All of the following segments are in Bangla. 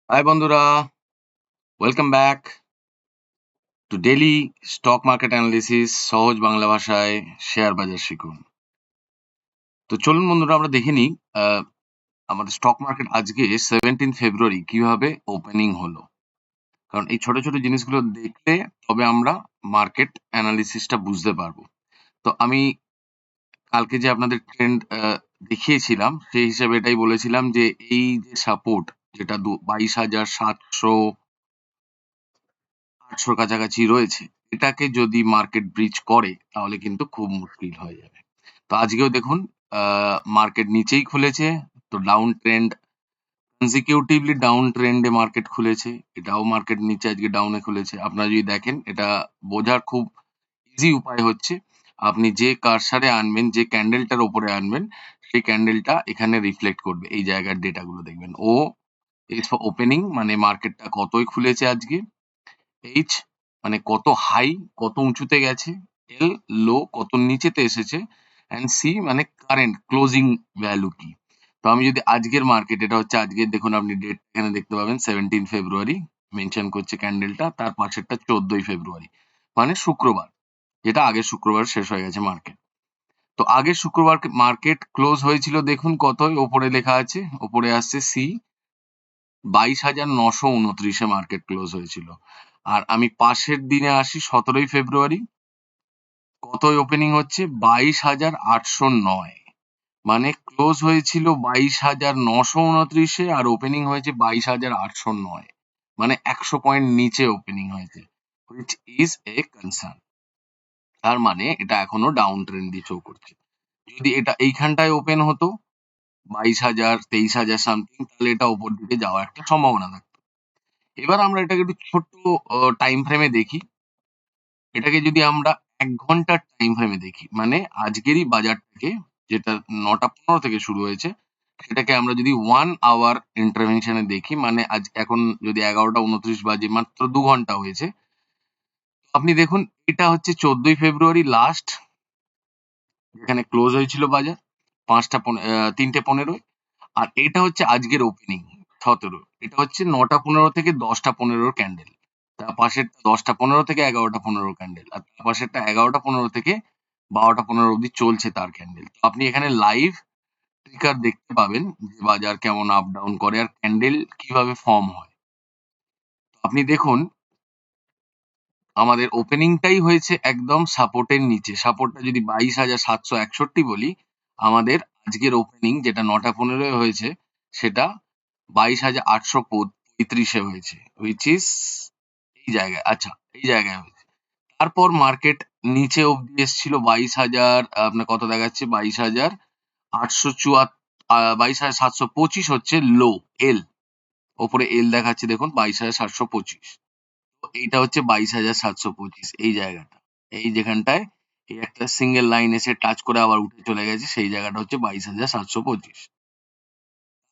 হাই বন্ধুরা, welcome back to daily stock market analysis সহজ বাংলা ভাষায় শেয়ার বাজার শিখুন। তো চলুন বন্ধুরা আমরা দেখে নিই আমাদের স্টক মার্কেট আজকে 17 ফেব্রুয়ারি কিভাবে ওপেনিং হলো। কারণ এই ছোট ছোট জিনিসগুলো দেখলে তবে আমরা মার্কেট অ্যানালিসিসটা বুঝতে পারবো। তো আমি কালকে যে আপনাদের ট্রেন্ড দেখিয়েছিলাম সেই হিসাবে এটাই বলেছিলাম যে এই যে সাপোর্ট যেটা 22,700 800 কাছাকাছি রয়েছে, এটাকে যদি মার্কেট ব্রিচ করে তাহলে কিন্তু খুব মুশকিল হয়ে যাবে। তো আজকেও দেখুন মার্কেট নিচেই খুলেছে। তো ডাউন ট্রেন্ড কনজিকিউটিভলি ডাউন ট্রেন্ডে মার্কেট খুলেছে। এটাও মার্কেট নিচে আজকে ডাউনে খুলেছে। আপনারা যদি দেখেন এটা বোঝার খুব ইজি উপায় হচ্ছে আপনি যে কারসারে আনবেন, যে ক্যান্ডেলটার ওপরে আনবেন, সেই ক্যান্ডেলটা এখানে রিফ্লেক্ট করবে। এই জায়গার ডেটাগুলো দেখবেন। ও ইজ ফর ওপেনিং, মানে মার্কেটটা কতই খুলেছে আজকে। এইচ মানে কত হাই, কত উঁচুতে গেছে। এল লো কত নিচেতে এসেছে। অ্যান্ড সি মানে কারেন্ট ক্লোজিং ভ্যালু কি। তো আমি যদি আজকের মার্কেট, এটা হচ্ছে আজকের, দেখুন আপনি ডেট এখানে দেখতে পাবেন 17 ফেব্রুয়ারি মেনশন করছে ক্যান্ডেলটা, তার পাশেরটা 14 ফেব্রুয়ারি মানে শুক্রবার, যেটা আগের শুক্রবার শেষ হয়ে গেছে মার্কেট। তো আগের শুক্রবার মার্কেট ক্লোজ হয়েছিল, দেখুন কত ওপরে লেখা আছে, ওপরে আসছে সি 22,929 মার্কেট ক্লোজ হয়েছিল। আর আমি পাশের দিনে আসি 17 ফেব্রুয়ারি, কত ওপেনিং হচ্ছে 22,809, মানে ক্লোজ হয়েছিল 22,929 আর ওপেনিং হয়েছে 22,809, মানে 100 পয়েন্ট নিচে ওপেনিং হয়েছে, হুইচ ইজ এ কনসার্ন। তার মানে এটা এখনো ডাউন ট্রেন্ড দিয়ে শো করছে। যদি এটা এইখানটায় ওপেন হতো 22,000 23,000 সামথিং, তাহলে এটা উপর দিকে যাওয়ার একটা সম্ভাবনা থাকতো। এবার আমরা এটাকে একটু ছোট্ট টাইম ফ্রেমে দেখি। এটাকে যদি আমরা 1 ঘন্টার টাইম ফ্রেমে দেখি, মানে আজকেরই বাজারটাকে, যেটা 9টা 15 থেকে শুরু হয়েছে, সেটাকে আমরা যদি 1 আওয়ার ইন্টারভেনশন এ দেখি, মানে আজ এখন যদি 11টা 29 বাজে, মাত্র 2 ঘন্টা হয়েছে। তো আপনি দেখুন এটা হচ্ছে 14 ফেব্রুয়ারি লাস্ট, যেখানে ক্লোজ হয়েছিল বাজার 3টে 15। আর এটা হচ্ছে আজকের ওপেনিং 17। এটা হচ্ছে 9টা 15 থেকে 10টা 15 ক্যান্ডেল। তার পাশের 10টা 15 থেকে 11টা 15 ক্যান্ডেল। আর তার পাশেরটা 11টা 15 থেকে 12টা 15 অব্দি চলছে তার ক্যান্ডেল। তো আপনি এখানে লাইভ ট্রিকার দেখতে পাবেন যে বাজার কেমন আপ ডাউন করে আর ক্যান্ডেল কিভাবে ফর্ম হয়। তো আপনি দেখুন আমাদের ওপেনিংটাই হয়েছে একদম সাপোর্টের নিচে। সাপোর্টটা যদি 22,761 বলি, আমাদের আজকের ওপেনিং যেটা 9টা 15 হয়েছে, সেটা 22,835 হয়েছে, হুইচ ইজ এই জায়গায়। আচ্ছা, এই জায়গায় হয়েছে। তারপর মার্কেট নিচে অব্দি এসেছিল 22,000, আপনার কত দেখাচ্ছে 22,874, 22,725 হচ্ছে লো, এল। ওপরে এল দেখাচ্ছে দেখুন 22,725। এইটা হচ্ছে 22,725, এই জায়গাটা, এই যেখানটায় এই একটা সিঙ্গেল লাইন এসে টাচ করে আবার উঠে চলে গেছে, সেই জায়গাটা হচ্ছে 22,725।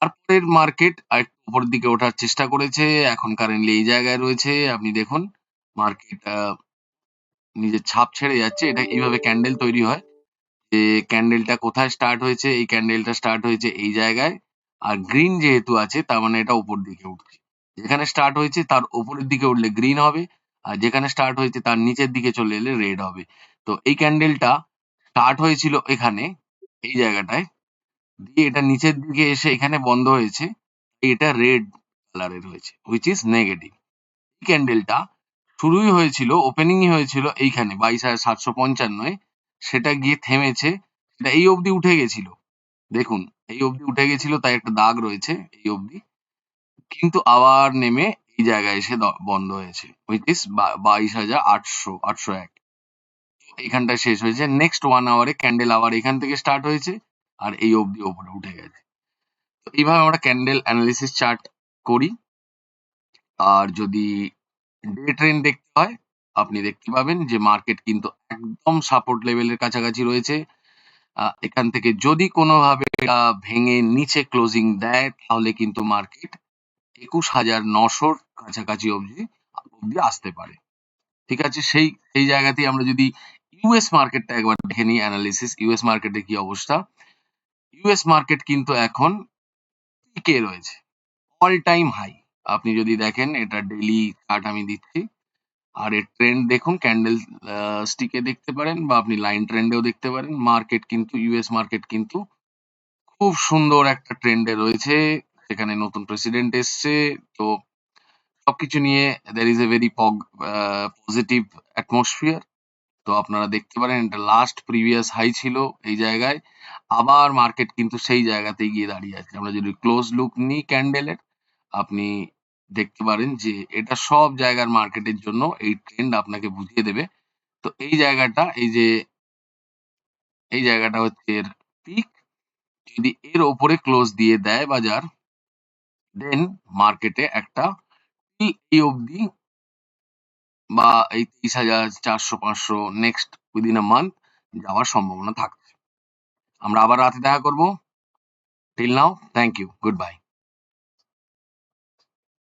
তারপরের মার্কেট আরেকটু উপরের দিকে ওঠার চেষ্টা করেছে, এখন কারেন্টলি এই জায়গায় রয়েছে। আপনি দেখুন মার্কেট নিজের ছাপ ছেড়ে যাচ্ছে। এটা এইভাবে ক্যান্ডেল তৈরি হয়, যে ক্যান্ডেলটা কোথায় স্টার্ট হয়েছে, এই ক্যান্ডেলটা স্টার্ট হয়েছে এই জায়গায়, আর গ্রিন যেহেতু আছে তার মানে এটা উপর দিকে উঠছে। যেখানে স্টার্ট হয়েছে তার উপরের দিকে উঠলে গ্রিন হবে, আর যেখানে স্টার্ট হয়েছে তার নিচের দিকে চলে এলে রেড হবে। তো এই ক্যান্ডেলটা স্টার্ট হয়েছিল এখানে, এই জায়গাটায়, দিয়ে এটা নিচের দিকে এসে এখানে বন্ধ হয়েছে, এটা রেড কালারের হয়েছে, হুইচ ইজ নেগেটিভ। এই ক্যান্ডেলটা শুরুই হয়েছিল, ওপেনিংই হয়েছিল এইখানে 22,755, সেটা গিয়ে থেমেছে, সেটা এই অবধি উঠে গেছিল। দেখুন এই অবধি উঠে গেছিল, তাই একটা দাগ রয়েছে এই অবধি, কিন্তু আবার নেমে এই জায়গায় এসে বন্ধ হয়েছে, হুইচ ইজ 22,801। এইখানটায় শেষ হয়েছে। নেক্সট 1 আওয়ারে ক্যান্ডেল আবার এখান থেকে স্টার্ট হয়েছে আর এই অবধি ওপরে উঠে গেছে। তো এইভাবে আমরা ক্যান্ডেল অ্যানালিসিস চার্ট করি। আর যদি ডে ট্রেন্ড দেখতে হয়, আপনি দেখতে পাবেন যে মার্কেট কিন্তু একদম সাপোর্ট লেভেলের কাছাকাছি রয়েছে। এখান থেকে যদি কোনোভাবে ভেঙে নিচে ক্লোজিং দেয়, তাহলে কিন্তু মার্কেট 21,900 কাছাকাছি অবধি অবধি আসতে পারে। ঠিক আছে, সেই সেই জায়গাতেই আমরা যদি ইউএস মার্কেটটা একবার দেখে নিই অ্যানালিসিস, ইউএস মার্কেটে কি অবস্থা। ইউএস মার্কেট কিন্তু এখন পিকে রয়েছে, অল টাইম হাই। আপনি যদি দেখেন এটা ডেইলি চার্ট আমি দিচ্ছি। আর এর ট্রেন্ড দেখুন, ক্যান্ডেল স্টিকে দেখতে পারেন বা আপনি লাইন ট্রেন্ডেও দেখতে পারেন। মার্কেট কিন্তু ইউএস মার্কেট কিন্তু খুব সুন্দর একটা ট্রেন্ডে রয়েছে। সেখানে নতুন প্রেসিডেন্ট এসছে। তো সবকিছু নিয়ে there is a very positive atmosphere. তো আপনারা দেখতে পারেন এটা লাস্ট প্রিভিয়াস হাই ছিল এই জায়গায়। আবার মার্কেট কিন্তু সেই জায়গাতেই গিয়ে দাঁড়িয়ে আছে। আমরা যদি ক্লোজ লুক নিই ক্যান্ডেলের, আপনি দেখতে পারেন যে এটা সব জায়গার মার্কেটের জন্য এই ট্রেন্ড আপনাকে বুঝিয়ে দেবে। তো এই জায়গাটা হচ্ছে এর পিক। যদি এর ওপরে ক্লোজ দিয়ে দেয় বাজার, দেন মার্কেটে একটা এই অবধি বা এই ৩০,০০০, ৪০০, ৫০০ নেক্সট উইদিন আ মান্থ যাওয়ার সম্ভাবনা থাকছে। আমরা আবার রাতে দেখা করব। Till now, thank you, good by.